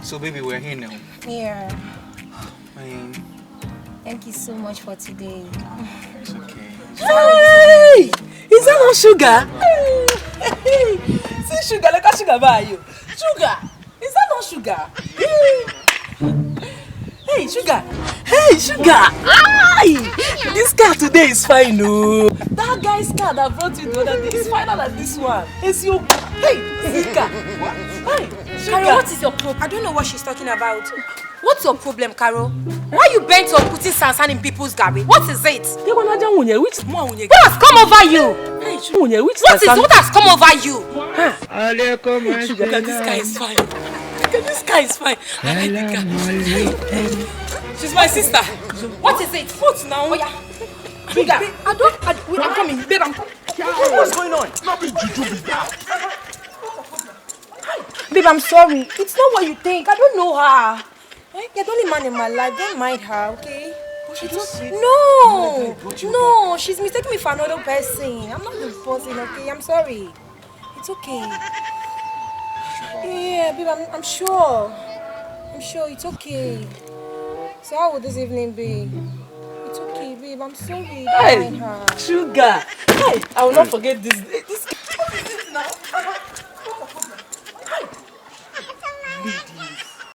So baby, we're here now. Yeah. Thank you so much for today. It's okay. Hey! Is that not sugar? Hey! See sugar, look at sugar by you. Sugar! Is that not sugar? Hey, sugar! Hey, sugar! Ay! This car today is fine, no. That guy's car that brought you the other day is finer than this one. It's your... Hey, Zika! Hey, Carol, what is your problem? I don't know what she's talking about. What's your problem, Carol? Why you bent on putting sansan in people's garage? What is it? What has come over you? Hey, what has come over you? Sugar, this guy is fine. This guy is fine. I like the car. She's my sister. What is it? What now? Oh, yeah. Sugar, I'm coming. Babe, I'm coming. What's going on? Babe, I'm sorry. It's not what you think. I don't know her. You're the only man in my life. Don't mind her, okay? No, she's mistaken me for another person. I'm not the person, okay? I'm sorry. It's okay. Yeah, babe, I'm sure. I'm sure it's okay. So how would this evening be? It's okay, babe. I'm sorry. Don't mind her. Sugar. Hey, I will not forget this